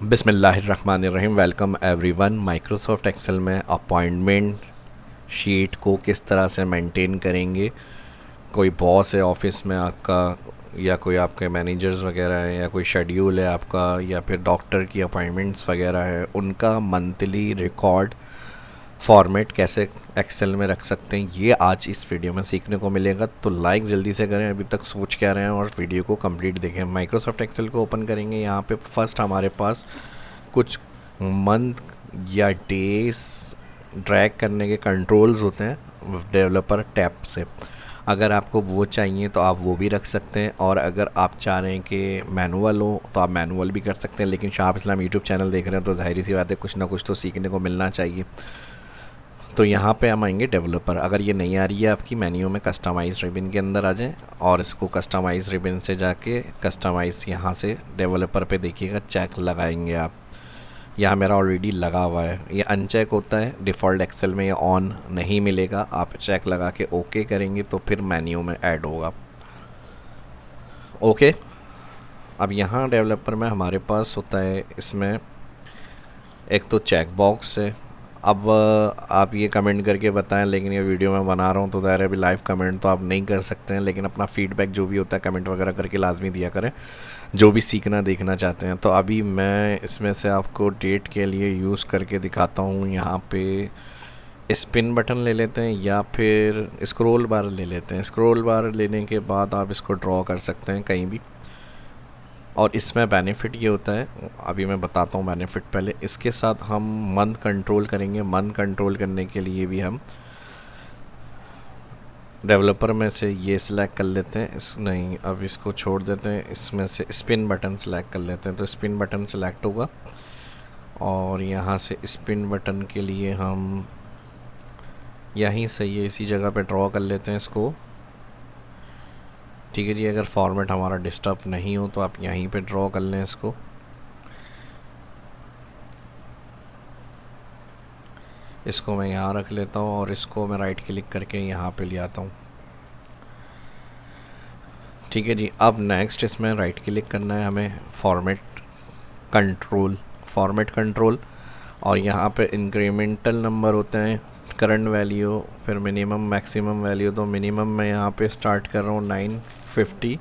बिस्मिल्लाहिर्रहमानिर्रहीम। Welcome everyone. Microsoft Excel में appointment sheet को किस तरह से मेंटेन करेंगे। कोई बॉस है ऑफिस में आपका, या कोई आपके मैनेजर्स वगैरह हैं, या कोई शेड्यूल है आपका, या फिर डॉक्टर की अपॉइंटमेंट्स वगैरह है, उनका मंथली रिकॉर्ड फॉर्मेट कैसे एक्सेल में रख सकते हैं, ये आज इस वीडियो में सीखने को मिलेगा। तो लाइक जल्दी से करें, अभी तक सोच क्या रहे हैं, और वीडियो को कंप्लीट देखें। माइक्रोसॉफ्ट एक्सेल को ओपन करेंगे। यहाँ पे फर्स्ट हमारे पास कुछ मंथ या डेज ड्रैग करने के कंट्रोल्स होते हैं डेवलपर टैब से। अगर आपको वो चाहिए तो आप वो भी रख सकते हैं, और अगर आप चाह रहे हैं कि मैनुअल हो तो आप मैनुअल भी कर सकते हैं। लेकिन शाह इस्लाम यूट्यूब चैनल देख रहे हैं तो जाहिर सी बात है, कुछ ना कुछ तो सीखने को मिलना चाहिए। तो यहाँ पे हम आएंगे डेवलपर। अगर ये नहीं आ रही है आपकी मेन्यू में, कस्टमाइज रिबन के अंदर आ जाएं, और इसको कस्टमाइज रिबन से जाके कस्टमाइज यहाँ से डेवलपर पे देखिएगा, चेक लगाएंगे आप। यहाँ मेरा ऑलरेडी लगा हुआ है, ये अनचेक होता है डिफ़ॉल्ट एक्सेल में, ये ऑन नहीं मिलेगा। आप चेक लगा के ओके करेंगे तो फिर मेन्यू में ऐड होगा। ओके, अब यहाँ डेवलपर में हमारे पास होता है, इसमें एक तो चेक बॉक्स है। अब आप ये कमेंट करके बताएं, लेकिन ये वीडियो मैं बना रहा हूँ तो ज़ाहिर है अभी लाइव कमेंट तो आप नहीं कर सकते हैं, लेकिन अपना फीडबैक जो भी होता है कमेंट वगैरह करके लाजमी दिया करें, जो भी सीखना देखना चाहते हैं। तो अभी मैं इसमें से आपको डेट के लिए यूज़ करके दिखाता हूँ। यहाँ पे स्पिन बटन ले लेते हैं, या फिर स्क्रॉल बार ले लेते हैं। स्क्रॉल बार लेने के बाद आप इसको ड्रॉ कर सकते हैं कहीं भी। और इसमें बेनिफिट ये होता है, अभी मैं बताता हूँ बेनिफिट। पहले इसके साथ हम मंथ कंट्रोल करेंगे। मंथ कंट्रोल करने के लिए भी हम डेवलपर में से ये सिलेक्ट कर लेते हैं, इस नहीं, अब इसको छोड़ देते हैं। इसमें से स्पिन बटन सिलेक्ट कर लेते हैं, तो स्पिन बटन सिलेक्ट होगा। और यहाँ से स्पिन बटन के लिए हम यहीं से ये इसी जगह पे ड्रॉ कर लेते हैं इसको। ठीक है जी, अगर फॉर्मेट हमारा डिस्टर्ब नहीं हो तो आप यहीं पे ड्रॉ कर लें इसको। इसको मैं यहाँ रख लेता हूँ, और इसको मैं राइट क्लिक करके यहाँ पे ले आता हूँ। ठीक है जी, अब नेक्स्ट इसमें राइट क्लिक करना है हमें, फॉर्मेट कंट्रोल। फॉर्मेट कंट्रोल, और यहाँ पे इंक्रीमेंटल नंबर होते हैं, करंट वैल्यू, फिर मिनिमम मैक्सिमम वैल्यू। तो मिनिमम मैं यहाँ पे स्टार्ट कर रहा हूँ 950।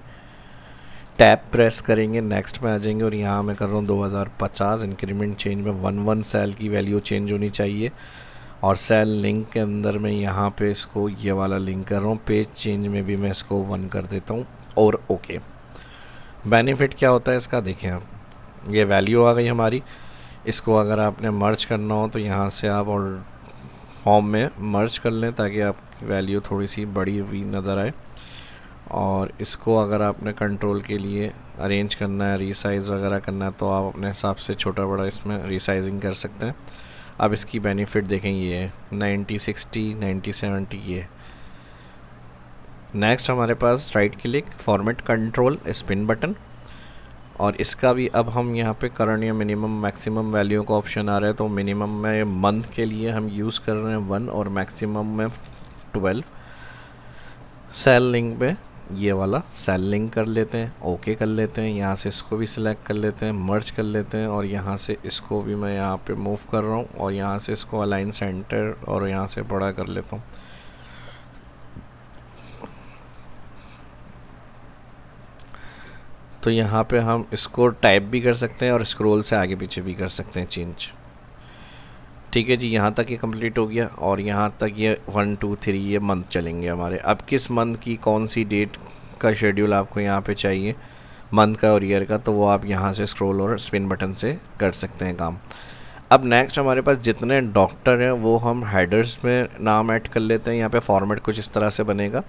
टैब प्रेस करेंगे, नेक्स्ट में आ जाएंगे, और यहाँ मैं कर रहा हूँ 2050। इंक्रीमेंट चेंज में 1 सेल की वैल्यू चेंज होनी चाहिए। और सेल लिंक के अंदर मैं यहाँ पे इसको ये वाला लिंक कर रहा हूँ। पेज चेंज में भी मैं इसको 1 कर देता हूँ, और ओके। बेनिफिट क्या होता है इसका देखें आप, ये वैल्यू आ गई हमारी। इसको अगर आपने मर्ज करना हो तो यहाँ से आप और फॉर्म में मर्ज कर लें, ताकि आपकी वैल्यू थोड़ी सी बड़ी हुई नज़र आए। और इसको अगर आपने कंट्रोल के लिए अरेंज करना है, रीसाइज़ वगैरह करना है, तो आप अपने हिसाब से छोटा बड़ा इसमें रीसाइजिंग कर सकते हैं। अब इसकी बेनिफिट देखें, ये है 90 60 90 70 ये। नेक्स्ट हमारे पास right click, format control, spin button. और इसका भी अब हम यहाँ पे करंट या मिनिमम मैक्सिमम वैल्यू का ऑप्शन आ रहा है। तो मिनिमम में मंथ के लिए हम यूज़ कर रहे हैं 1, और मैक्सिमम में 12। सेल लिंक पे ये वाला सेल लिंक कर लेते हैं, ओके कर लेते हैं। यहाँ से इसको भी सिलेक्ट कर लेते हैं, मर्ज कर लेते हैं, और यहाँ से इसको भी मैं यहाँ पे मूव कर रहा हूँ, और यहाँ से इसको अलाइन सेंटर, और यहाँ से बड़ा कर लेता हूँ। तो यहाँ पे हम इसको टाइप भी कर सकते हैं, और स्क्रॉल से आगे पीछे भी कर सकते हैं चेंज। ठीक है जी, यहाँ तक ये कंप्लीट हो गया, और यहाँ तक ये 1 2 3 ये मंथ चलेंगे हमारे। अब किस मंथ की कौन सी डेट का शेड्यूल आपको यहाँ पे चाहिए, मंथ का और ईयर का, तो वो आप यहाँ से स्क्रॉल और स्पिन बटन से कर सकते हैं काम। अब नेक्स्ट हमारे पास जितने डॉक्टर हैं वो हम हेडर्स में नाम ऐड कर लेते हैं। यहाँ पे फॉर्मेट कुछ इस तरह से बनेगा,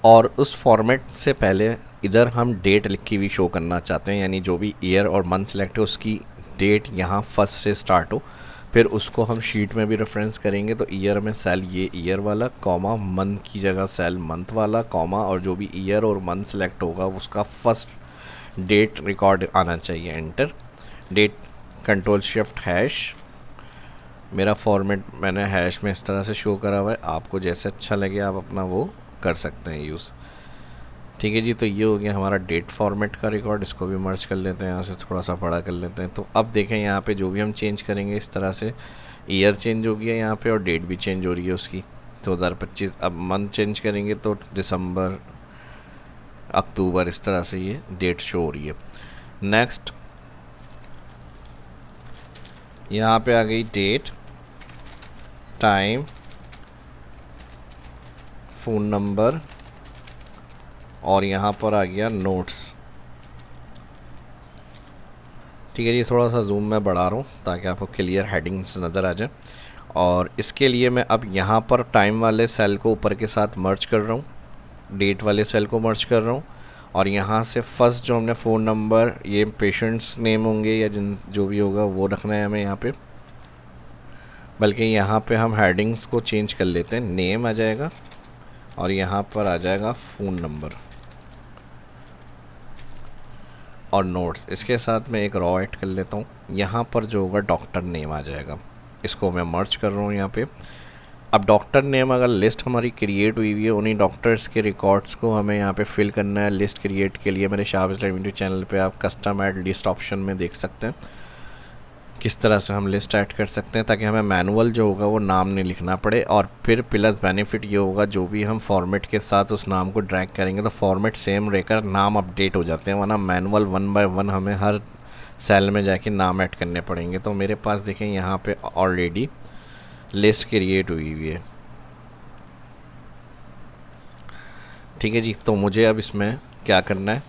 और उस फॉर्मेट से पहले इधर हम डेट लिखी हुई शो करना चाहते हैं, यानी जो भी ईयर और मंथ सेलेक्ट है उसकी डेट यहाँ फर्स्ट से स्टार्ट हो। फिर उसको हम शीट में भी रेफरेंस करेंगे। तो ईयर में सेल ये ईयर वाला, कॉमा, मंथ की जगह सेल मंथ वाला, कॉमा, और जो भी ईयर और मंथ सेलेक्ट होगा उसका फर्स्ट डेट रिकॉर्ड आना चाहिए। Enter date, control shift hash. मेरा फॉर्मेट मैंने हैश में इस तरह से शो करा हुआ है, आपको जैसे अच्छा लगे आप अपना वो कर सकते हैं यूज़। ठीक है जी, तो ये हो गया हमारा डेट फॉर्मेट का रिकॉर्ड। इसको भी मर्ज कर लेते हैं, यहाँ से थोड़ा सा बड़ा कर लेते हैं। तो अब देखें यहाँ पे जो भी हम चेंज करेंगे इस तरह से ईयर चेंज हो गया यहाँ पे और डेट भी चेंज हो रही है उसकी। 2025 अब मंथ चेंज करेंगे तो दिसंबर, अक्टूबर, इस तरह से ये डेट शो हो रही है। नेक्स्ट यहाँ पे आ गई डेट, टाइम, फ़ोन नंबर और यहाँ पर आ गया नोट्स। ठीक है जी, थोड़ा सा जूम मैं बढ़ा रहा हूँ ताकि आपको क्लियर हेडिंग्स नज़र आ जाए। और इसके लिए मैं अब यहाँ पर टाइम वाले सेल को ऊपर के साथ मर्ज कर रहा हूँ, डेट वाले सेल को मर्ज कर रहा हूँ। और यहाँ से फर्स्ट जो हमने फ़ोन नंबर, ये पेशेंट्स नेम होंगे या जिन जो भी होगा वो रखना है हमें यहाँ पे। बल्कि यहाँ पे हम हेडिंग्स को चेंज कर लेते हैं, नेम आ जाएगा और यहाँ पर आ जाएगा फ़ोन नंबर और नोट्स। इसके साथ मैं एक रॉ ऐड कर लेता हूँ, यहाँ पर जो होगा डॉक्टर नेम आ जाएगा। इसको मैं मर्ज कर रहा हूँ यहाँ पे। अब डॉक्टर नेम अगर लिस्ट हमारी क्रिएट हुई हुई है, उन्हीं डॉक्टर्स के रिकॉर्ड्स को हमें यहाँ पे फिल करना है। लिस्ट क्रिएट के लिए मेरे शाहबाज रेवेन्यू चैनल पे आप कस्टम ऐड लिस्ट ऑप्शन में देख सकते हैं किस तरह से हम लिस्ट ऐड कर सकते हैं, ताकि हमें मैनुअल जो होगा वो नाम नहीं लिखना पड़े। और फिर प्लस बेनिफिट ये होगा, जो भी हम फॉर्मेट के साथ उस नाम को ड्रैग करेंगे तो फॉर्मेट सेम रहकर नाम अपडेट हो जाते हैं, वरना मैनुअल 1 बाय 1 हमें हर सेल में जाके नाम ऐड करने पड़ेंगे। तो मेरे पास देखें यहाँ पे ऑलरेडी लिस्ट क्रिएट हुई हुई है। ठीक है जी, तो मुझे अब इसमें क्या करना है,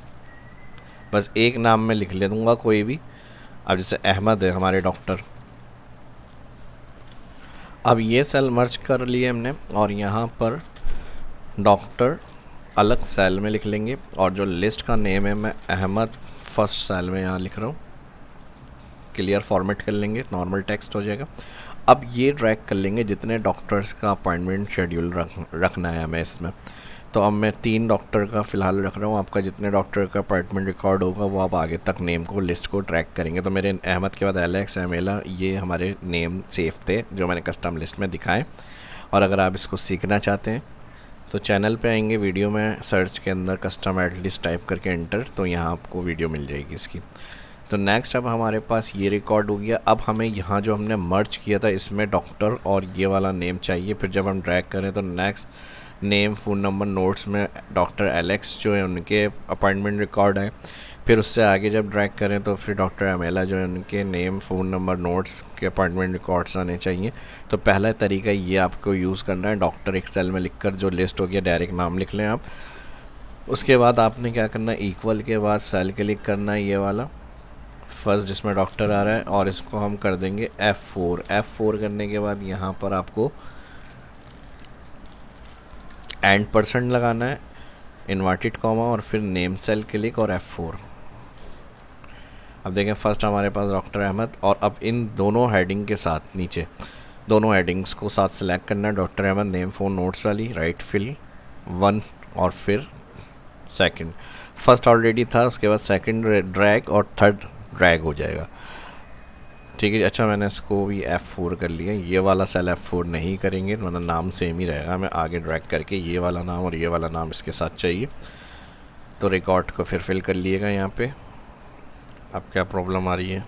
बस एक नाम मैं लिख ले दूँगा कोई भी। अब जैसे अहमद है हमारे डॉक्टर। अब ये सेल मर्ज कर लिए हमने और यहाँ पर डॉक्टर अलग सेल में लिख लेंगे और जो लिस्ट का नेम है मैं अहमद फर्स्ट सेल में यहाँ लिख रहा हूँ। क्लियर फॉर्मेट कर लेंगे, नॉर्मल टेक्स्ट हो जाएगा। अब ये ड्रैग कर लेंगे जितने डॉक्टर्स का अपॉइंटमेंट शेड्यूल रखना है हमें इसमें। तो अब मैं 3 डॉक्टर का फ़िलहाल रख रहा हूँ। आपका जितने डॉक्टर का अपॉइंटमेंट रिकॉर्ड होगा वो आप आगे तक नेम को, लिस्ट को ट्रैक करेंगे। तो मेरे अहमद के बाद एलेक्स, एमेला, ये हमारे नेम सेफ थे जो मैंने कस्टम लिस्ट में दिखाए। और अगर आप इसको सीखना चाहते हैं तो चैनल पे आएंगे, वीडियो में सर्च के अंदर कस्टम ऐड लिस्ट टाइप करके एंटर, तो यहाँ आपको वीडियो मिल जाएगी इसकी। तो नेक्स्ट अब हमारे पास ये रिकॉर्ड हो गया। अब हमें यहाँ जो हमने मर्ज किया था इसमें डॉक्टर और ये वाला नेम चाहिए। फिर जब हम ड्रैग करें तो next name, phone number, notes में डॉक्टर एलेक्स जो है उनके अपॉइंटमेंट रिकॉर्ड है। फिर उससे आगे जब ड्रैग करें तो फिर डॉक्टर अमेला जो है उनके नेम, फ़ोन नंबर, नोट्स के अपॉइंटमेंट रिकॉर्ड्स आने चाहिए। तो पहला तरीका ये आपको यूज़ करना है, डॉक्टर एक सेल में लिखकर जो लिस्ट हो गया डायरेक्ट नाम लिख लें आप। उसके बाद आपने क्या करना है, इक्वल के बाद सेल क्लिक करना है ये वाला फर्स्ट जिसमें डॉक्टर आ रहा है और इसको हम कर देंगे F4। F4 करने के बाद यहाँ पर आपको एंड % लगाना है, इन्वर्टेड कॉमा और फिर नेम सेल क्लिक और F4। अब देखें फर्स्ट हमारे पास डॉक्टर अहमद। और अब इन दोनों हेडिंग के साथ नीचे दोनों हेडिंग्स को साथ सेलेक्ट करना है, doctor Ahmad, name, phone, notes वाली, राइट फिल 1 और फिर सेकंड। फर्स्ट ऑलरेडी था, उसके बाद सेकंड ड्रैग और थर्ड ड्रैग हो जाएगा। ठीक है, अच्छा मैंने इसको भी F4 कर लिया। ये वाला सेल F4 नहीं करेंगे वरना नाम सेम ही रहेगा। हमें आगे ड्रैग करके ये वाला नाम और ये वाला नाम इसके साथ चाहिए। तो रिकॉर्ड को फिर फिल कर लिएगा यहाँ पे। अब क्या प्रॉब्लम आ रही है,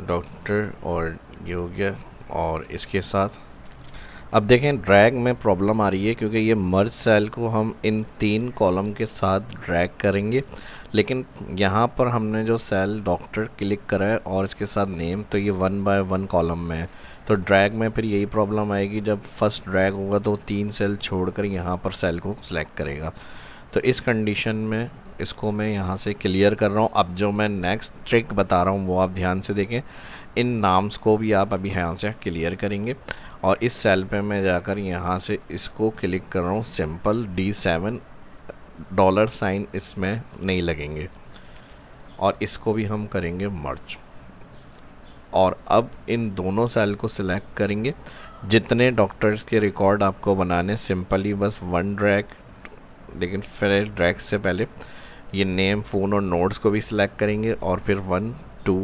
डॉक्टर और ये हो गया और इसके साथ अब देखें ड्रैग में प्रॉब्लम आ रही है क्योंकि ये मर्ज सेल को हम इन 3 कॉलम के साथ ड्रैग करेंगे, लेकिन यहाँ पर हमने जो सेल डॉक्टर क्लिक करा है और इसके साथ नेम, तो ये 1 बाय 1 कॉलम में है। तो ड्रैग में फिर यही प्रॉब्लम आएगी, जब फर्स्ट ड्रैग होगा तो 3 सेल छोड़कर यहाँ पर सेल को सिलेक्ट करेगा। तो इस कंडीशन में इसको मैं यहाँ से क्लियर कर रहा हूँ। अब जो मैं नेक्स्ट ट्रिक बता रहा हूँ वो आप ध्यान से देखें। इन नाम्स को भी आप अभी यहाँ से क्लियर करेंगे और इस सेल पे मैं जाकर यहाँ से इसको क्लिक कर रहा हूँ, सिंपल D7, $साइन इसमें नहीं लगेंगे और इसको भी हम करेंगे मर्ज। और अब इन दोनों सेल को सिलेक्ट करेंगे, जितने डॉक्टर्स के रिकॉर्ड आपको बनाने, सिंपली बस 1 ड्रैग, लेकिन फिर ड्रैग से पहले ये नेम, फ़ोन और नोट्स को भी सिलेक्ट करेंगे और फिर 1 2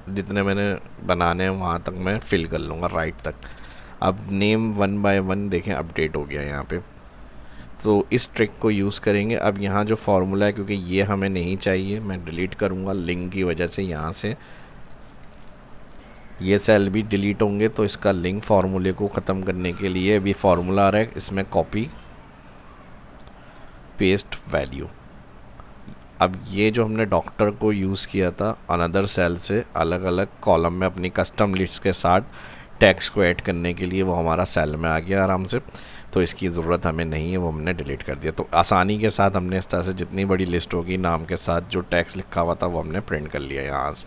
जितने मैंने बनाने हैं वहाँ तक मैं फिल कर लूँगा, राइट तक। अब नेम 1 बाय 1 देखें अपडेट हो गया यहाँ पे। तो इस ट्रिक को यूज़ करेंगे। अब यहाँ जो फार्मूला है, क्योंकि ये हमें नहीं चाहिए, मैं डिलीट करूँगा लिंक की वजह से। यहाँ से ये सेल भी डिलीट होंगे, तो इसका लिंक फार्मूले को ख़त्म करने के लिए अभी फार्मूला आ रहा है, इसमें कॉपी पेस्ट वैल्यू। अब ये जो हमने डॉक्टर को यूज़ किया था अनदर सेल से अलग अलग कॉलम में अपनी कस्टम लिस्ट के साथ टेक्स्ट को ऐड करने के लिए, वो हमारा सेल में आ गया आराम से। तो इसकी ज़रूरत हमें नहीं है, वो हमने डिलीट कर दिया। तो आसानी के साथ हमने इस तरह से जितनी बड़ी लिस्ट होगी नाम के साथ जो टेक्स्ट लिखा हुआ था वो हमने प्रिंट कर लिया यहाँ से।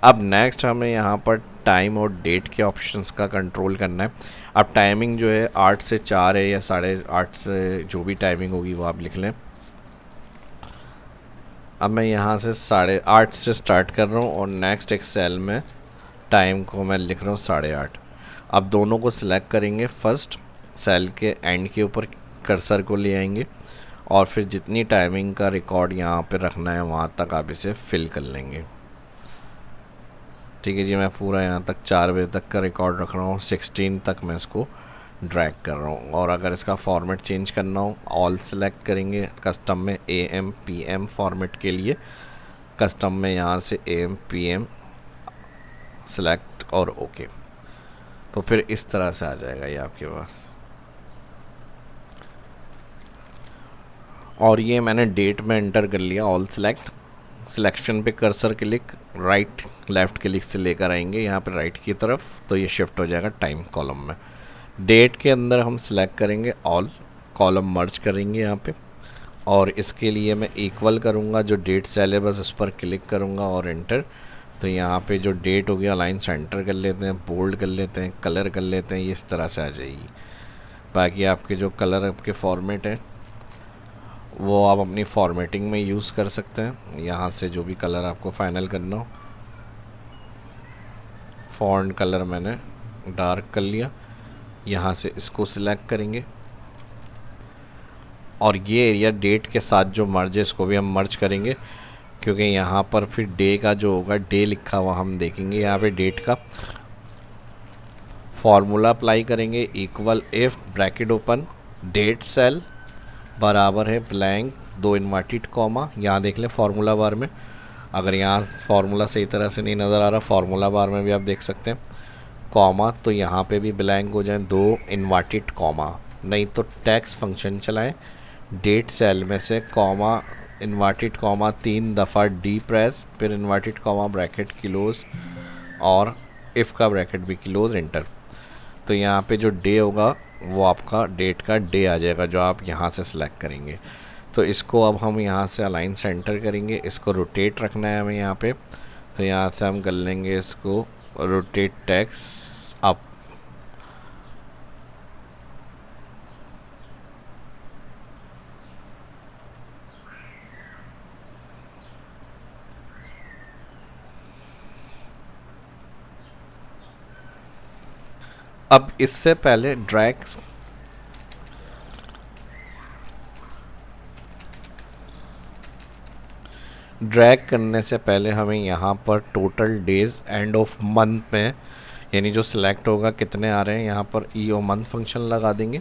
अब नेक्स्ट हमें यहाँ पर टाइम और डेट के ऑप्शंस का कंट्रोल करना है। अब टाइमिंग जो है 8 से 4 है या 8:30 से, जो भी टाइमिंग होगी वो आप लिख लें। अब मैं यहाँ से 8:30 से स्टार्ट कर रहा हूँ और नेक्स्ट एक सेल में टाइम को मैं लिख रहा हूँ 8:30। अब दोनों को सिलेक्ट करेंगे, फर्स्ट सेल के एंड के ऊपर कर्सर को ले आएंगे और फिर जितनी टाइमिंग का रिकॉर्ड यहाँ पे रखना है वहाँ तक आप इसे फिल कर लेंगे। ठीक है जी, मैं पूरा यहाँ तक 4 बजे तक का रिकॉर्ड रख रहा हूँ, 16 तक मैं इसको ड्रैग कर रहा हूँ। और अगर इसका फॉर्मेट चेंज करना हो, ऑल सेलेक्ट करेंगे कस्टम में AM PM फॉर्मेट के लिए। कस्टम में यहाँ से AM PM सेलेक्ट और ओके, तो फिर इस तरह से आ जाएगा ये आपके पास। और ये मैंने डेट में एंटर कर लिया, ऑल सेलेक्ट। सिलेक्शन पे cursor click, right left click से लेकर आएंगे यहाँ पे राइट की तरफ, तो ये शिफ्ट हो जाएगा टाइम कॉलम में। डेट के अंदर हम सिलेक्ट करेंगे ऑल, कॉलम मर्ज करेंगे यहाँ पे। और इसके लिए मैं इक्वल करूँगा, जो डेट सेल है बस उस पर क्लिक करूँगा और एंटर। तो यहाँ पे जो डेट हो गया लाइन सेंटर कर लेते हैं, बोल्ड कर लेते हैं, कलर कर लेते हैं, ये इस तरह से आ जाएगी। बाकी आपके जो कलर आपके फॉर्मेट है वो आप अपनी फॉर्मेटिंग में यूज़ कर सकते हैं, यहाँ से जो भी कलर आपको फाइनल करना हो। फॉन्ट कलर मैंने डार्क कर लिया, यहाँ से इसको सिलेक्ट करेंगे और ये एरिया डेट के साथ जो मर्ज है इसको भी हम मर्ज करेंगे, क्योंकि यहाँ पर फिर डे का जो होगा, डे लिखा हुआ हम देखेंगे यहाँ पे डेट का। फॉर्मूला अप्लाई करेंगे, equal if bracket open date cell बराबर है ब्लैंक 2 इन्वर्टेड कॉमा। यहाँ देख लें फार्मूला बार में, अगर यहाँ फार्मूला सही तरह से नहीं नज़र आ रहा, फार्मूला बार में भी आप देख सकते हैं कॉमा, तो यहाँ पे भी ब्लैंक हो जाए 2 इन्वर्टेड कॉमा। नहीं तो टैक्स फंक्शन चलाएं, डेट सेल में से कॉमा इन्वर्टेड कॉमा 3 दफ़ा डी प्रेस, फिर इन्वर्टेड कॉमा ब्रैकेट क्लोज और इफ़ का ब्रैकेट भी क्लोज, एंटर। तो यहाँ पे जो डे होगा वो आपका डेट का डे आ जाएगा जो आप यहाँ से सिलेक्ट करेंगे। तो इसको अब हम यहाँ से अलाइन सेंटर करेंगे, इसको रोटेट रखना है हमें यहाँ पे। तो यहाँ से हम कर लेंगे इसको रोटेट टेक्स्ट अप। अब इससे पहले ड्रैग करने से पहले हमें यहाँ पर total days end of month में, यानी जो सिलेक्ट होगा कितने आ रहे हैं, यहाँ पर ई ओ मंथ फंक्शन लगा देंगे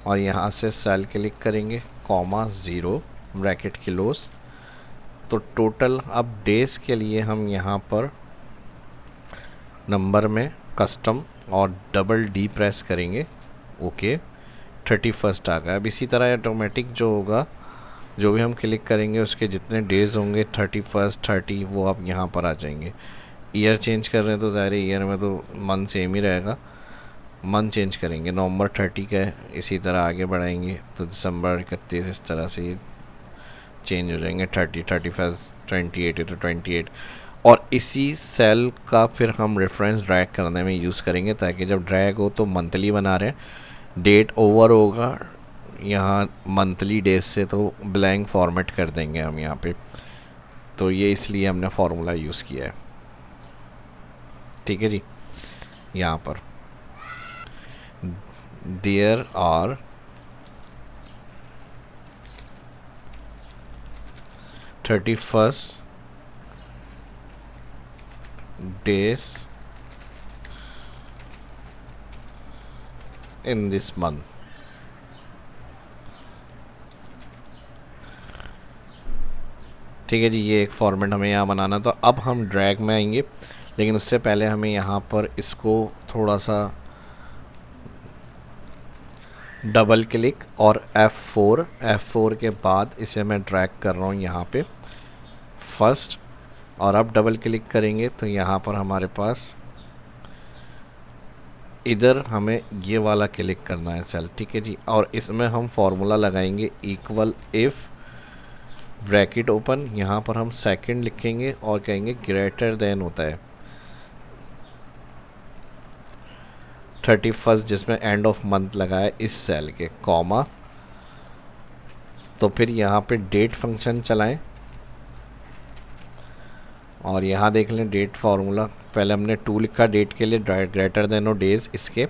और यहाँ से सेल क्लिक करेंगे, कॉमा 0 ब्रैकेट क्लोज। तो टोटल अब डेज के लिए हम यहाँ पर नंबर में कस्टम और डबल डी प्रेस करेंगे, ओके 31 आ गया। अब इसी तरह ऑटोमेटिक जो होगा, जो भी हम क्लिक करेंगे उसके जितने डेज़ होंगे 31 30 वो आप यहाँ पर आ जाएंगे। ईयर चेंज कर रहे हैं तो ज़ाहिर ईयर में तो मंथ सेम ही रहेगा, मंथ चेंज करेंगे, नवंबर 30 का है, इसी तरह आगे बढ़ाएंगे तो दिसंबर 31, इस तरह से ये चेंज हो जाएंगे, 30 31 28 तो 28। और इसी सेल का फिर हम रेफरेंस ड्रैग करने में यूज़ करेंगे, ताकि जब ड्रैग हो तो मंथली बना रहे हैं, डेट ओवर होगा यहाँ मंथली डेज से तो ब्लैंक फॉर्मेट कर देंगे हम यहाँ पे। तो ये इसलिए हमने फार्मूला यूज़ किया है, ठीक है जी। यहाँ पर there are 31 days in this month। ठीक है जी, ये एक फॉर्मेट हमें यहाँ बनाना। तो अब हम ड्रैग में आएंगे, लेकिन उससे पहले हमें यहाँ पर इसको थोड़ा सा डबल क्लिक और F4 के बाद इसे मैं ड्रैग कर रहा हूँ यहाँ पे फर्स्ट, और अब डबल क्लिक करेंगे तो यहाँ पर हमारे पास इधर हमें ये वाला क्लिक करना है सेल। ठीक है जी, और इसमें हम फॉर्मूला लगाएंगे इक्वल इफ़ ब्रैकेट ओपन, यहाँ पर हम सेकंड लिखेंगे और कहेंगे ग्रेटर देन होता है 31, जिसमें एंड ऑफ मंथ लगा है इस सेल के, कॉमा। तो फिर यहाँ पे डेट फंक्शन चलाएं और यहाँ देख लें डेट फार्मूला, पहले हमने 2 लिखा डेट के लिए, ग्रेटर देन और डेज इसके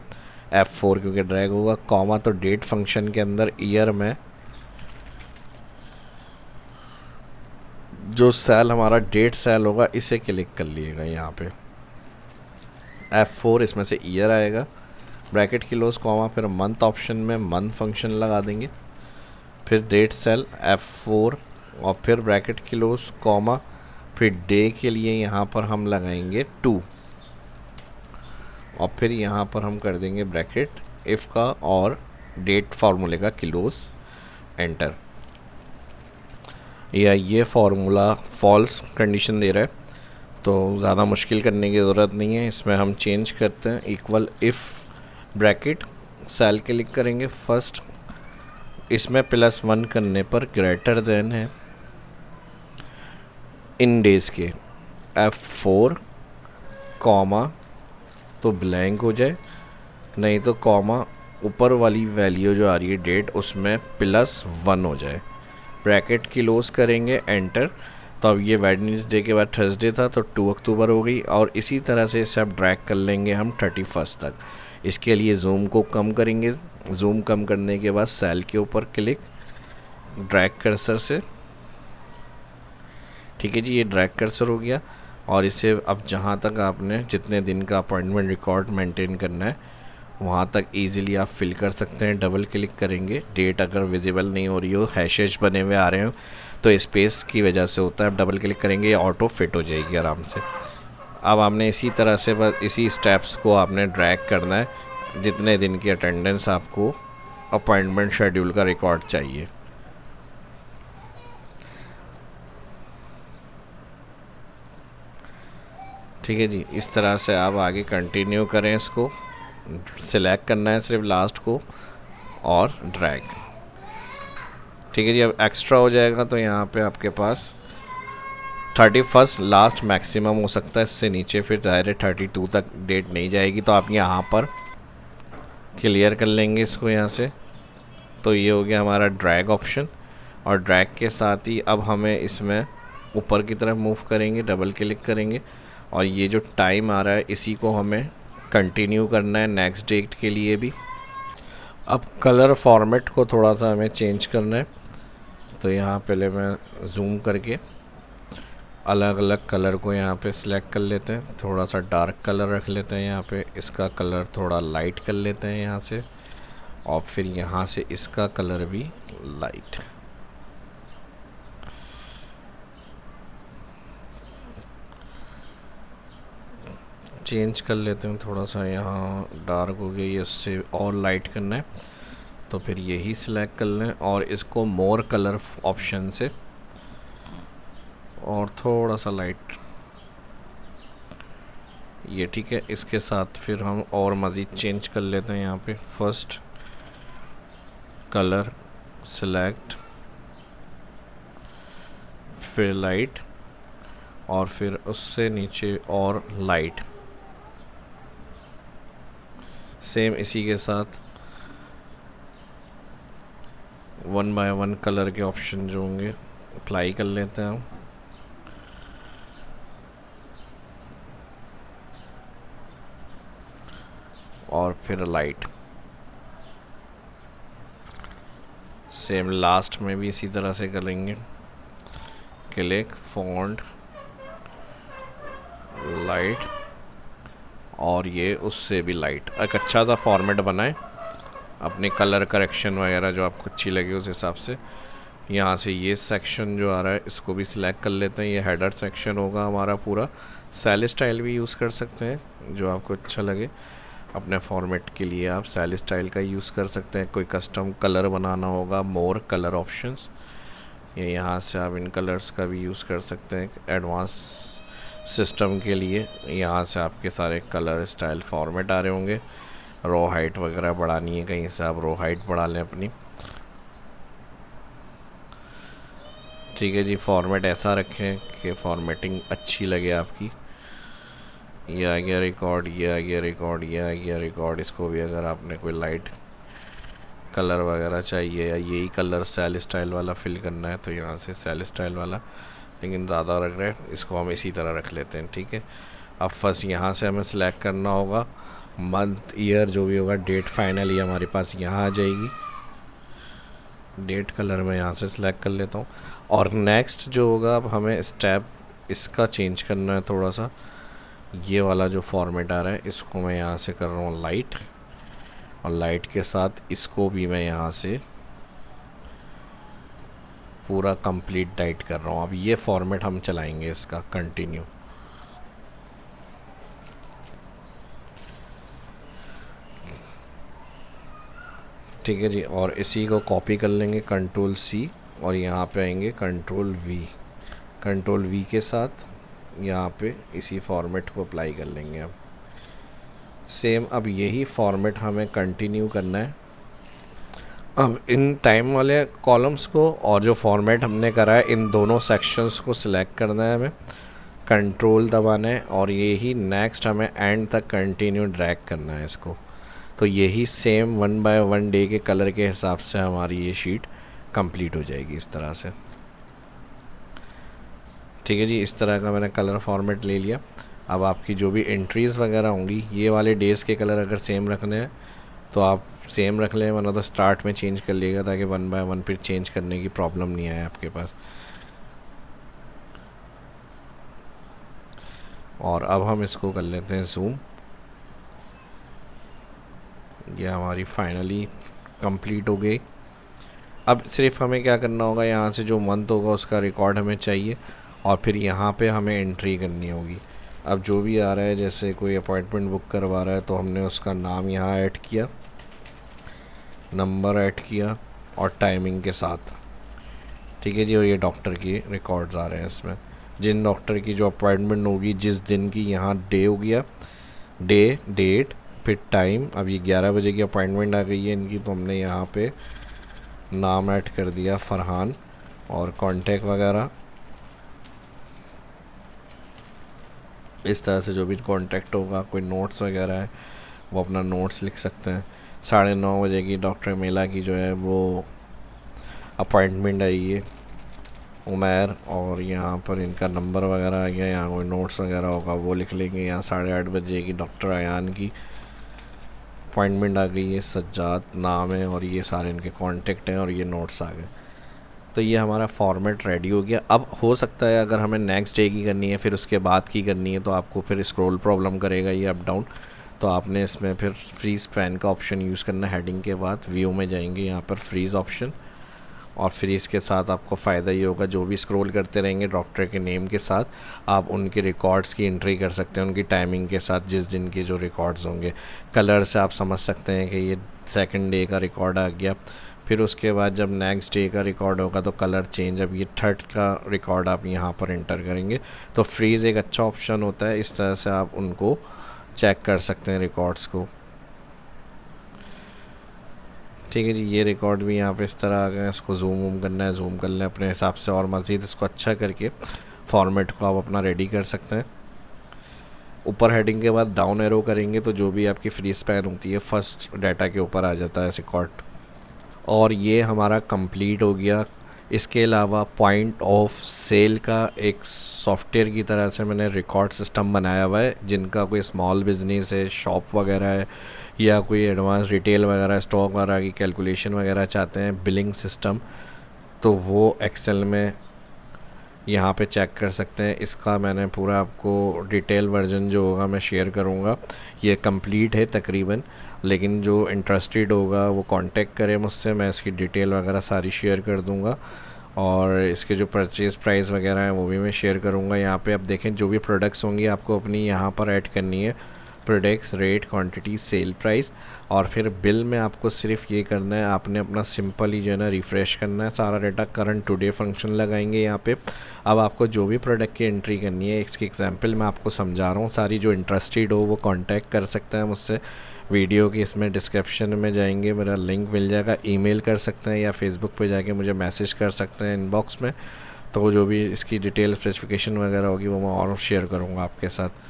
F4 क्योंकि ड्रैग होगा, कॉमा। तो डेट फंक्शन के अंदर ईयर में जो सेल हमारा डेट सेल होगा इसे क्लिक कर लिएगा यहाँ पे, F4 इसमें से ईयर आएगा, ब्रैकेट क्लोज कॉमा, फिर मंथ ऑप्शन में मंथ फंक्शन लगा देंगे, फिर डेट सेल F4 और फिर ब्रैकेट क्लोज कॉमा, फिर डे के लिए यहाँ पर हम लगाएंगे 2 और फिर यहाँ पर हम कर देंगे ब्रैकेट इफ़ का और डेट फार्मूले का क्लोज, एंटर। या ये फार्मूला फॉल्स कंडीशन दे रहा है, तो ज़्यादा मुश्किल करने की ज़रूरत नहीं है, इसमें हम चेंज करते हैं equal if bracket, cell click करेंगे फर्स्ट, इसमें +1 करने पर ग्रेटर देन है इन डेज़ के F4 कॉमा, तो ब्लैंक हो जाए, नहीं तो कॉमा ऊपर वाली वैल्यू जो आ रही है डेट उसमें +1 हो जाए, ब्रैकेट क्लोज करेंगे, एंटर। तो अब ये वेडनेसडे के बाद थर्सडे था तो 2 अक्टूबर हो गई, और इसी तरह से इसे अब ड्रैग कर लेंगे हम 31 तक। इसके लिए जूम को कम करेंगे, जूम कम करने के बाद सेल के ऊपर क्लिक, ड्रैग कर्सर से, ठीक है जी, ये ड्रैग कर्सर हो गया। और इसे अब जहाँ तक आपने जितने दिन का अपॉइंटमेंट रिकॉर्ड मेंटेन करना है वहाँ तक इजीली आप फिल कर सकते हैं। डबल क्लिक करेंगे, डेट अगर विजिबल नहीं हो रही हो, हैशेज बने हुए आ रहे हो तो स्पेस की वजह से होता है, डबल क्लिक करेंगे ये ऑटो फिट हो जाएगी आराम से। अब आपने इसी तरह से बस इसी स्टेप्स को आपने ड्रैग करना है जितने दिन की अटेंडेंस आपको अपॉइंटमेंट शेड्यूल का रिकॉर्ड चाहिए। ठीक है जी, इस तरह से आप आगे कंटिन्यू करें, इसको सिलेक्ट करना है सिर्फ लास्ट को और ड्रैग। ठीक है जी, अब एक्स्ट्रा हो जाएगा तो यहाँ पे आपके पास 31 लास्ट मैक्सिमम हो सकता है, इससे नीचे फिर डायरेक्ट 32 तक डेट नहीं जाएगी, तो आप यहाँ पर क्लियर कर लेंगे इसको यहाँ से। तो ये हो गया हमारा ड्रैग ऑप्शन, और ड्रैग के साथ ही अब हमें इसमें ऊपर की तरफ मूव करेंगे, डबल क्लिक करेंगे, और ये जो टाइम आ रहा है इसी को हमें कंटिन्यू करना है नेक्स्ट डेट के लिए भी। अब कलर फॉर्मेट को थोड़ा सा हमें चेंज करना है, तो यहाँ पहले मैं जूम करके अलग अलग कलर को यहाँ पे सिलेक्ट कर लेते हैं, थोड़ा सा डार्क कलर रख लेते हैं यहाँ पे, इसका कलर थोड़ा लाइट कर लेते हैं यहाँ से, और फिर यहाँ से इसका कलर भी लाइट। चेंज कर लेते हैं, थोड़ा सा यहाँ डार्क हो गया, ये इससे और लाइट करना है तो फिर यही सिलेक्ट कर लें, और इसको मोर कलर ऑप्शन से और थोड़ा सा लाइट, ये ठीक है। इसके साथ फिर हम और मज़ीद चेंज कर लेते हैं, यहाँ पे फर्स्ट कलर सिलेक्ट, फिर लाइट, और फिर उससे नीचे और लाइट, सेम इसी के साथ 1 बाय 1 कलर के ऑप्शन जो होंगे अप्लाई कर लेते हैं हम। और फिर लाइट, सेम लास्ट में भी इसी तरह से करेंगे, क्लिक फॉन्ट लाइट, और ये उससे भी लाइट। एक अच्छा सा फॉर्मेट बनाएं, अपने कलर करेक्शन वगैरह जो आपको अच्छी लगे उस हिसाब से। यहाँ से ये सेक्शन जो आ रहा है इसको भी सिलेक्ट कर लेते हैं। ये हेडर सेक्शन होगा हमारा पूरा। सेल स्टाइल भी यूज़ कर सकते हैं जो आपको अच्छा लगे। अपने फॉर्मेट के लिए आप सेल स्टाइल का यूज़ कर सकते हैं। कोई कस्टम कलर बनाना होगा, मोर कलर ऑप्शंस, ये यहाँ से आप इन कलर्स का भी यूज़ कर सकते हैं। एडवांस सिस्टम के लिए यहाँ से आपके सारे कलर स्टाइल फॉर्मेट आ रहे होंगे। रो हाइट वगैरह बढ़ानी है, कहीं से आप रो हाइट बढ़ा लें अपनी। ठीक है जी, फॉर्मेट ऐसा रखें कि फॉर्मेटिंग अच्छी लगे आपकी। ये आ गया रिकॉर्ड, ये आ गया रिकॉर्ड, ये आ गया रिकॉर्ड। इसको भी अगर आपने कोई लाइट कलर वगैरह चाहिए या यही कलर सेल स्टाइल वाला फिल करना है तो यहाँ से सेल स्टाइल वाला, लेकिन ज़्यादा रख रहे हैं इसको हम इसी तरह रख लेते हैं। ठीक है, अब फर्स्ट यहाँ से हमें सिलेक्ट करना होगा मंथ ईयर जो भी होगा। डेट फाइनल ये हमारे पास यहाँ आ जाएगी। डेट कलर में यहाँ से सिलेक्ट कर लेता हूँ। और नेक्स्ट जो होगा, अब हमें स्टेप इसका चेंज करना है थोड़ा सा। ये वाला जो फॉर्मेट आ रहा है इसको मैं यहाँ से कर रहा हूँ लाइट, और लाइट के साथ इसको भी मैं यहाँ से पूरा कंप्लीट टाइट कर रहा हूँ। अब ये फॉर्मेट हम चलाएंगे इसका कंटिन्यू। ठीक है जी, और इसी को कॉपी कर लेंगे कंट्रोल सी, और यहाँ पे आएंगे कंट्रोल वी। कंट्रोल वी के साथ यहाँ पे इसी फॉर्मेट को अप्लाई कर लेंगे। अब सेम अब यही फॉर्मेट हमें कंटिन्यू करना है। अब इन टाइम वाले कॉलम्स को और जो फॉर्मेट हमने करा है इन दोनों सेक्शंस को सिलेक्ट करना है हमें, कंट्रोल दबाना है, और यही नेक्स्ट हमें एंड तक कंटिन्यू ड्रैग करना है इसको। तो यही सेम 1 बाय 1 डे के कलर के हिसाब से हमारी ये शीट कंप्लीट हो जाएगी इस तरह से। ठीक है जी, इस तरह का मैंने कलर फॉर्मेट ले लिया। अब आपकी जो भी एंट्रीज़ वगैरह होंगी, ये वाले डेज़ के कलर अगर सेम रखने हैं तो आप सेम रख लें, वरना तो स्टार्ट में चेंज कर लिएगा ताकि 1 बाय 1 फिर चेंज करने की प्रॉब्लम नहीं आए आपके पास। और अब हम इसको कर लेते हैं ज़ूम। ये हमारी फाइनली कंप्लीट हो गई। अब सिर्फ हमें क्या करना होगा, यहाँ से जो मंथ होगा उसका रिकॉर्ड हमें चाहिए, और फिर यहाँ पे हमें एंट्री करनी होगी। अब जो भी आ रहा है, जैसे कोई अपॉइंटमेंट बुक करवा रहा है तो हमने उसका नाम यहाँ ऐड किया, नंबर ऐड किया, और टाइमिंग के साथ। ठीक है जी, और ये डॉक्टर की रिकॉर्ड्स आ रहे हैं इसमें। जिन डॉक्टर की जो अपॉइंटमेंट होगी, जिस दिन की, यहाँ डे हो गया, डे, डेट, फिर टाइम। अब ये 11 बजे की अपॉइंटमेंट आ गई है इनकी, तो हमने यहाँ पे नाम ऐड कर दिया फरहान, और कांटेक्ट वगैरह इस तरह से जो भी कांटेक्ट होगा। कोई नोट्स वगैरह है वो अपना नोट्स लिख सकते हैं। 9:30 बजे की डॉक्टर मेला की जो है वो अपॉइंटमेंट आई है, उमैर, और यहाँ पर इनका नंबर वगैरह आ गया। यहाँ कोई नोट्स वगैरह होगा वो लिख लेंगे। यहाँ 8:30 बजे की डॉक्टर अयान की अपॉइंटमेंट आ गई है, सज्जाद नाम है, और ये सारे इनके कांटेक्ट हैं, और ये नोट्स आ गए। तो ये हमारा फॉर्मेट रेडी हो गया। अब हो सकता है अगर हमें नेक्स्ट डे की करनी है, फिर उसके बाद की करनी है, तो आपको फिर स्क्रॉल प्रॉब्लम करेगा ये अप डाउन। तो आपने इसमें फिर फ्रीज़ पैन का ऑप्शन यूज़ करना। हेडिंग के बाद व्यू में जाएंगे, यहाँ पर फ्रीज़ ऑप्शन, और फ्रीज़ के साथ आपको फ़ायदा ये होगा, जो भी स्क्रॉल करते रहेंगे डॉक्टर के नेम के साथ, आप उनके रिकॉर्ड्स की एंट्री कर सकते हैं, उनकी टाइमिंग के साथ, जिस दिन के जो रिकॉर्ड्स होंगे। कलर से आप समझ सकते हैं कि ये सेकंड डे का रिकॉर्ड आ गया। फिर उसके बाद जब नेक्स्ट डे का रिकॉर्ड होगा तो कलर चेंज। अब ये थर्ड का रिकॉर्ड आप यहाँ पर एंटर करेंगे। तो फ्रीज़ एक अच्छा ऑप्शन होता है, इस तरह से आप उनको चेक कर सकते हैं रिकॉर्ड्स को। ठीक है जी, ये रिकॉर्ड भी यहाँ पे इस तरह आ गया। इसको जूम वूम करना है, जूम कर लें अपने हिसाब से, और मज़ीद इसको अच्छा करके फॉर्मेट को आप अपना रेडी कर सकते हैं। ऊपर हेडिंग के बाद डाउन एरो करेंगे तो जो भी आपकी फ्री स्पैन होती है फर्स्ट डाटा के ऊपर आ जाता है रिकॉर्ड। और ये हमारा कंप्लीट हो गया। इसके अलावा पॉइंट ऑफ सेल का एक सॉफ्टवेयर की तरह से मैंने रिकॉर्ड सिस्टम बनाया हुआ है। जिनका कोई स्मॉल बिजनेस है, शॉप वगैरह है, या कोई एडवांस रिटेल वगैरह, स्टॉक वगैरह की कैलकुलेशन वगैरह चाहते हैं, बिलिंग सिस्टम, तो वो एक्सेल में यहाँ पे चेक कर सकते हैं। इसका मैंने पूरा आपको डिटेल वर्जन जो होगा मैं शेयर करूँगा। ये कंप्लीट है तकरीबन, लेकिन जो इंटरेस्टेड होगा वो कांटेक्ट करे मुझसे, मैं इसकी डिटेल वगैरह सारी शेयर कर दूँगा। और इसके जो परचेज़ प्राइस वगैरह है वो भी मैं शेयर करूँगा। यहाँ पे आप देखें जो भी प्रोडक्ट्स होंगी आपको अपनी यहाँ पर ऐड करनी है, products, rate, quantity, sale price, और फिर बिल में आपको सिर्फ ये करना है, आपने अपना सिंपल ही जो है ना रिफ़्रेश करना है, सारा डाटा करंट टुडे फंक्शन लगाएंगे यहाँ पे। अब आपको जो भी प्रोडक्ट की एंट्री करनी है, इसकी एग्जांपल मैं आपको समझा रहा हूँ सारी, जो इंटरेस्टेड हो वो कांटेक्ट कर सकता है मुझसे। वीडियो की इसमें डिस्क्रिप्शन में जाएंगे, मेरा लिंक मिल जाएगा, ईमेल कर सकते हैं या फेसबुक पे जाके मुझे मैसेज कर सकते हैं इनबॉक्स में। तो जो भी इसकी डिटेल स्पेसिफिकेशन वगैरह होगी वो मैं और शेयर करूँगा आपके साथ।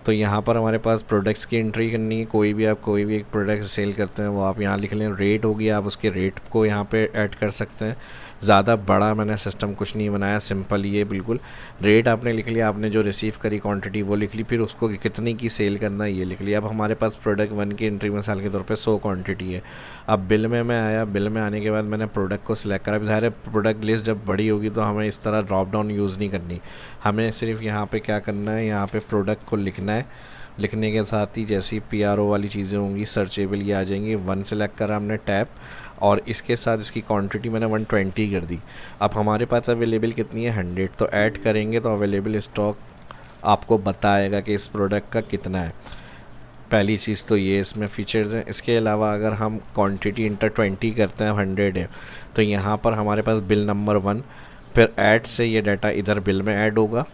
तो यहाँ पर हमारे पास प्रोडक्ट्स की एंट्री करनी है, कोई भी आप कोई भी एक प्रोडक्ट सेल करते हैं वो आप यहाँ लिख लें। रेट होगी, आप उसके रेट को यहाँ पे ऐड कर सकते हैं। ज़्यादा बड़ा मैंने सिस्टम कुछ नहीं बनाया, सिंपल ये बिल्कुल। रेट आपने लिख लिया, आपने जो रिसीव करी क्वांटिटी वो लिख ली, फिर उसको कितने की सेल करना है ये लिख लिया। अब हमारे पास प्रोडक्ट 1 की एंट्री मिसाल के तौर पे 100 क्वांटिटी है। अब बिल में मैं आया, बिल में आने के बाद मैंने प्रोडक्ट को सिलेक्ट करा। ज़ाहिर है प्रोडक्ट लिस्ट जब बड़ी होगी तो हमें इस तरह ड्रॉप डाउन यूज़ नहीं करनी, हमें सिर्फ यहाँ पे क्या करना है, यहाँ पे प्रोडक्ट को लिखना है। लिखने के साथ ही जैसी PRO वाली चीज़ें होंगी सर्चेबल ये आ जाएंगी। 1 सेलेक्ट करा हमने टैब, और इसके साथ इसकी क्वांटिटी मैंने 120 कर दी। अब हमारे पास अवेलेबल कितनी है, 100, तो ऐड करेंगे तो अवेलेबल स्टॉक आपको बताएगा कि इस प्रोडक्ट का कितना है। पहली चीज़ तो ये इसमें फ़ीचर्स हैं। इसके अलावा अगर हम क्वांटिटी इंटर 20 करते हैं, 100 है, तो यहाँ पर हमारे पास बिल नंबर 1, फिर ऐड से ये डाटा इधर बिल में ऐड होगा।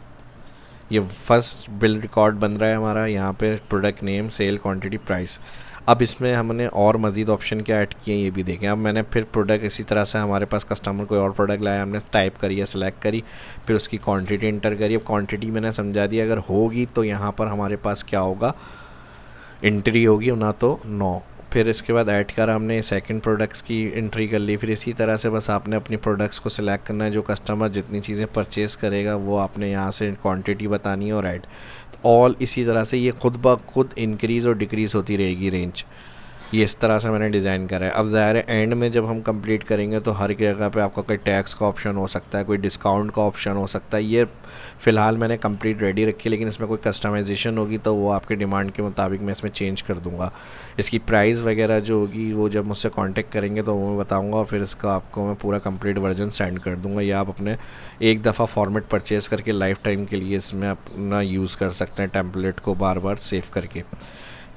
ये फर्स्ट बिल रिकॉर्ड बन रहा है हमारा, यहाँ पे product name, cell, quantity, price. अब इसमें हमने और मज़ीद ऑप्शन क्या ऐड किए ये भी देखें। अब मैंने फिर प्रोडक्ट इसी तरह से, हमारे पास कस्टमर कोई और प्रोडक्ट लाया, हमने टाइप करी या सेलेक्ट करी, फिर उसकी क्वांटिटी इंटर करी। अब क्वांटिटी मैंने समझा दी, अगर होगी तो यहाँ पर हमारे पास क्या होगा, एंट्री होगी, ना तो नो। फिर इसके बाद ऐड करा हमने, सेकंड प्रोडक्ट्स की एंट्री कर ली। फिर इसी तरह से बस आपने अपनी प्रोडक्ट्स को सिलेक्ट करना है, जो कस्टमर जितनी चीज़ें परचेज़ करेगा वो आपने यहाँ से क्वांटिटी बतानी है और ऐड। ऑल इसी तरह से ये खुद ब खुद इंक्रीज़ और डिक्रीज़ होती रहेगी रेंज। ये इस तरह से मैंने डिज़ाइन करा है। अब ज़ाहिर है एंड में जब हम कंप्लीट करेंगे तो हर जगह पे आपका कोई टैक्स का ऑप्शन हो सकता है, कोई डिस्काउंट का ऑप्शन हो सकता है। ये फ़िलहाल मैंने कंप्लीट रेडी रखी है, लेकिन इसमें कोई कस्टमाइजेशन होगी तो वो आपके डिमांड के मुताबिक मैं इसमें चेंज कर दूँगा। इसकी प्राइस वगैरह जो होगी वो जब मुझसे कांटेक्ट करेंगे तो वो मैं बताऊँगा, और फिर इसका आपको मैं पूरा कंप्लीट वर्जन सेंड कर दूँगा। या आप अपने एक दफ़ा फॉर्मेट परचेज़ करके लाइफ टाइम के लिए इसमें अपना यूज़ कर सकते हैं, टेम्पलेट को बार बार सेव करके।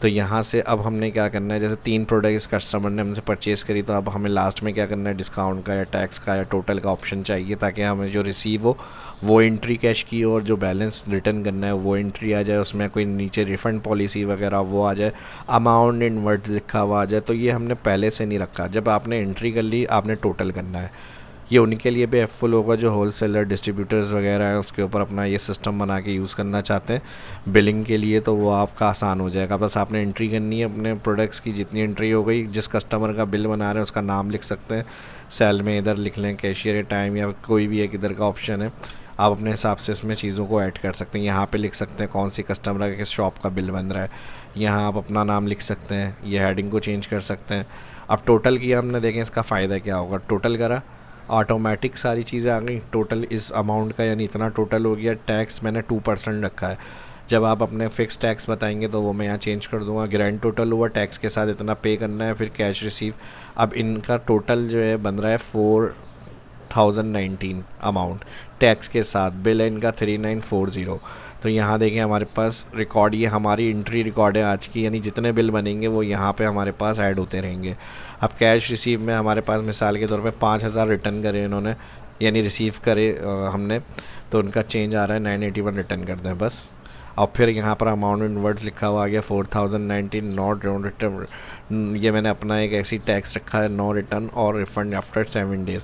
तो यहाँ से अब हमने क्या करना है, जैसे 3 प्रोडक्ट इस कस्टमर ने हमसे परचेज़ करी, तो अब हमें लास्ट में क्या करना है, डिस्काउंट का या टैक्स का या टोटल का ऑप्शन चाहिए, ताकि हमें जो रिसीव हो वो एंट्री कैश की हो और जो बैलेंस रिटर्न करना है वो एंट्री आ जाए। उसमें कोई नीचे रिफ़ंड पॉलिसी वगैरह वो आ जाए, अमाउंट इन वर्ड्स लिखा हुआ आ जाए। तो ये हमने पहले से नहीं रखा, जब आपने एंट्री कर ली आपने टोटल करना है। ये उनके लिए भी हेल्पफुल होगा जो होलसेलर, डिस्ट्रीब्यूटर्स वगैरह हैं, उसके ऊपर अपना ये सिस्टम बना के यूज़ करना चाहते हैं बिलिंग के लिए, तो वो आपका आसान हो जाएगा। बस आपने एंट्री करनी है अपने प्रोडक्ट्स की, जितनी एंट्री हो गई, जिस कस्टमर का बिल बना रहे हैं उसका नाम लिख सकते हैं, सेल में इधर लिख लें कैशियर टाइम, या कोई भी एक इधर का ऑप्शन है, आप अपने हिसाब से इसमें चीज़ों को ऐड कर सकते हैं। यहाँ पे लिख सकते हैं कौन सी कस्टमर का किस शॉप का बिल बन रहा है, यहाँ आप अपना नाम लिख सकते हैं, ये हेडिंग को चेंज कर सकते हैं। अब टोटल किया हमने, देखें इसका फ़ायदा क्या होगा। टोटल करा, ऑटोमेटिक सारी चीज़ें आ गई, टोटल इस अमाउंट का यानी इतना टोटल हो गया। टैक्स मैंने 2% रखा है, जब आप अपने फ़िक्स टैक्स बताएंगे तो वो मैं यहाँ चेंज कर दूंगा। ग्रैंड टोटल हुआ, टैक्स के साथ इतना पे करना है, फिर कैश रिसीव। अब इनका टोटल जो है बन रहा है 4019 अमाउंट टैक्स के साथ, बिल है इनका 3940। तो यहाँ देखें हमारे पास रिकॉर्ड, ये हमारी एंट्री रिकॉर्ड है आज की, यानी जितने बिल बनेंगे वो यहाँ पे हमारे पास ऐड होते रहेंगे। अब कैश रिसीव में हमारे पास मिसाल के तौर पे 5000 रिटर्न करे इन्होंने, यानी रिसीव करे हमने, तो उनका चेंज आ रहा है 981 रिटर्न कर दें बस। और फिर यहाँ पर अमाउंट इन वर्ड्स लिखा हुआ आ गया 4019 नॉट रिटर्न। ये मैंने अपना एक ऐसी टैक्स रखा है, नो रिटर्न और रिफंड आफ्टर 7 डेज़।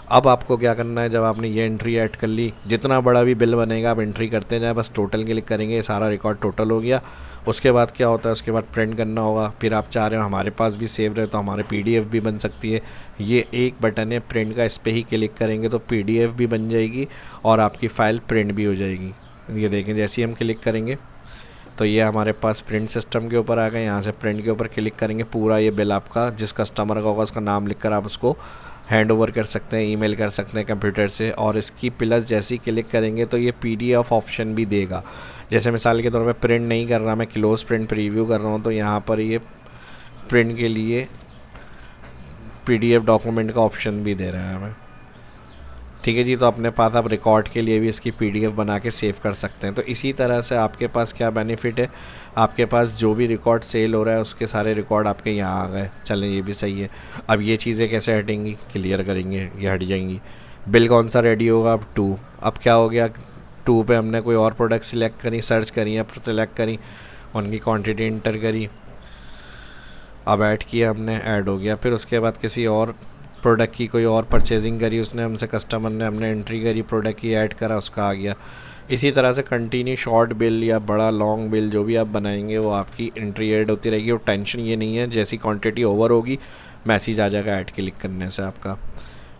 अब आपको क्या करना है, जब आपने ये एंट्री ऐड कर ली, जितना बड़ा भी बिल बनेगा आप एंट्री करते जाए, बस टोटल क्लिक करेंगे, सारा रिकॉर्ड टोटल हो गया। उसके बाद क्या होता है, उसके बाद प्रिंट करना होगा। फिर आप चाह रहे हो हमारे पास भी सेव रहे तो हमारे PDF भी बन सकती है। ये एक बटन है प्रिंट का, इस पर ही क्लिक करेंगे तो PDF भी बन जाएगी और आपकी फ़ाइल प्रिंट भी हो जाएगी। ये देखें जैसे ही हम क्लिक करेंगे तो ये हमारे पास प्रिंट सिस्टम के ऊपर आ गए। यहाँ से प्रिंट के ऊपर क्लिक करेंगे, पूरा ये बिल आपका जिस कस्टमर का होगा उसका नाम लिखकर आप उसको हैंड ओवर कर सकते हैं, ईमेल कर सकते हैं कंप्यूटर से। और इसकी प्लस जैसे ही क्लिक करेंगे तो ये PDF ऑप्शन भी देगा। जैसे मिसाल के तौर पे प्रिंट नहीं कर रहा, मैं क्लोज प्रिंट प्रीव्यू कर रहा हूँ, तो यहाँ पर ये प्रिंट के लिए PDF डॉक्यूमेंट का ऑप्शन भी दे रहा है हमें। ठीक है जी। तो अपने पास आप रिकॉर्ड के लिए भी इसकी पीडीएफ बना के सेव कर सकते हैं। तो इसी तरह से आपके पास क्या बेनिफिट है, आपके पास जो भी रिकॉर्ड सेल हो रहा है उसके सारे रिकॉर्ड आपके यहाँ आ गए। चलें, ये भी सही है। अब ये चीज़ें कैसे हटेंगी, क्लियर करेंगे, ये हट जाएंगी। बिल कौन सा रेडी होगा, अब 2। अब क्या हो गया, 2 पे हमने कोई और प्रोडक्ट सिलेक्ट करी, सर्च करी या सिलेक्ट करी, उनकी क्वांटिटी इंटर करी, अब ऐड किया हमने, ऐड हो गया। फिर उसके बाद किसी और प्रोडक्ट की कोई और परचेजिंग करी उसने हमसे, कस्टमर ने, हमने एंट्री करी प्रोडक्ट की, ऐड करा, उसका आ गया। इसी तरह से कंटिन्यू शॉर्ट बिल या बड़ा लॉन्ग बिल जो भी आप बनाएंगे वो आपकी एंट्री ऐड होती रहेगी। और टेंशन ये नहीं है, जैसी क्वांटिटी ओवर होगी मैसेज आ जाएगा ऐड क्लिक करने से आपका।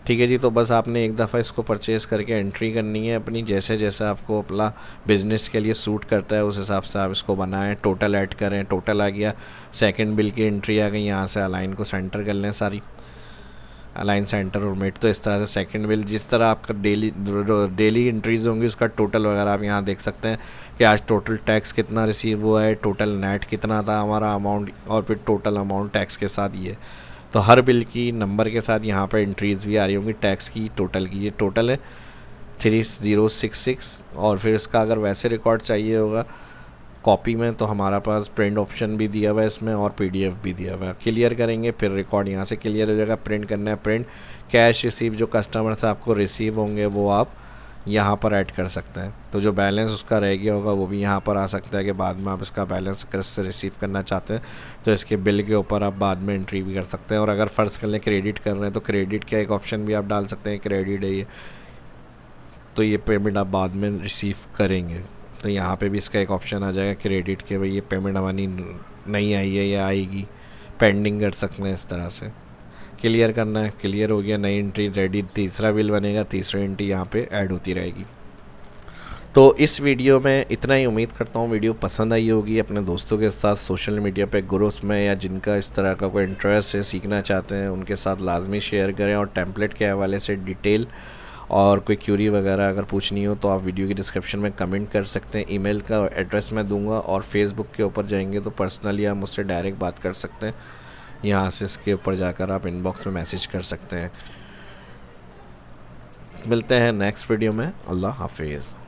ठीक है जी। तो बस आपने एक दफ़ा इसको परचेज़ करके एंट्री करनी है अपनी, जैसे जैसे आपको अपना बिज़नेस के लिए सूट करता है उस हिसाब से आप इसको बनाएं। टोटल ऐड करें, टोटल आ गया, सेकंड बिल की एंट्री आ गई, यहाँ से अलाइन को सेंटर कर लें सारी, अलाइन सेंटर और मिड। तो इस तरह से सेकंड बिल जिस तरह आपका डेली एंट्रीज होंगी उसका टोटल वगैरह आप यहाँ देख सकते हैं कि आज टोटल टैक्स कितना रिसीव हुआ है, टोटल नेट कितना था हमारा अमाउंट, और फिर टोटल अमाउंट टैक्स के साथ ये। तो हर बिल की नंबर के साथ यहाँ पर एंट्रीज भी आ रही होंगी टैक्स की, टोटल की। ये टोटल है 3066। और फिर इसका अगर वैसे रिकॉर्ड चाहिए होगा कॉपी में तो हमारा पास प्रिंट ऑप्शन भी दिया हुआ है इसमें, और पीडीएफ भी दिया हुआ है। क्लियर करेंगे फिर रिकॉर्ड यहाँ से क्लियर हो जाएगा। प्रिंट करना है, प्रिंट। कैश रिसीव जो कस्टमर से आपको रिसीव होंगे वो आप यहाँ पर ऐड कर सकते हैं। तो जो बैलेंस उसका रह गया होगा वो भी यहाँ पर आ सकता है कि बाद में आप इसका बैलेंस अगर इससे रिसीव करना चाहते हैं तो इसके बिल के ऊपर आप बाद में एंट्री भी कर सकते हैं। और अगर फ़र्ज़ कर लें क्रेडिट कर रहे हैं तो क्रेडिट का एक ऑप्शन भी आप डाल सकते हैं, क्रेडिट है ये, तो ये पेमेंट आप बाद में रिसीव करेंगे। तो यहाँ पे भी इसका एक ऑप्शन आ जाएगा क्रेडिट के, भाई ये पेमेंट हमारी नहीं आई है या आएगी, पेंडिंग कर सकते हैं इस तरह से। क्लियर करना है, क्लियर हो गया, नई एंट्री रेडी, तीसरा बिल बनेगा, तीसरी एंट्री यहाँ पे ऐड होती रहेगी। तो इस वीडियो में इतना ही, उम्मीद करता हूँ वीडियो पसंद आई होगी। अपने दोस्तों के साथ सोशल मीडिया पे ग्रुप्स में या जिनका इस तरह का कोई इंटरेस्ट है, सीखना चाहते हैं, उनके साथ लाजमी शेयर करें। और टेम्पलेट के हवाले से डिटेल और कोई क्यूरी वगैरह अगर पूछनी हो तो आप वीडियो की डिस्क्रिप्शन में कमेंट कर सकते हैं। ईमेल का एड्रेस मैं दूंगा, और फेसबुक के ऊपर जाएंगे तो पर्सनली आप मुझसे डायरेक्ट बात कर सकते हैं। यहाँ से इसके ऊपर जाकर आप इनबॉक्स में मैसेज कर सकते हैं। मिलते हैं नेक्स्ट वीडियो में। अल्लाह हाफिज़।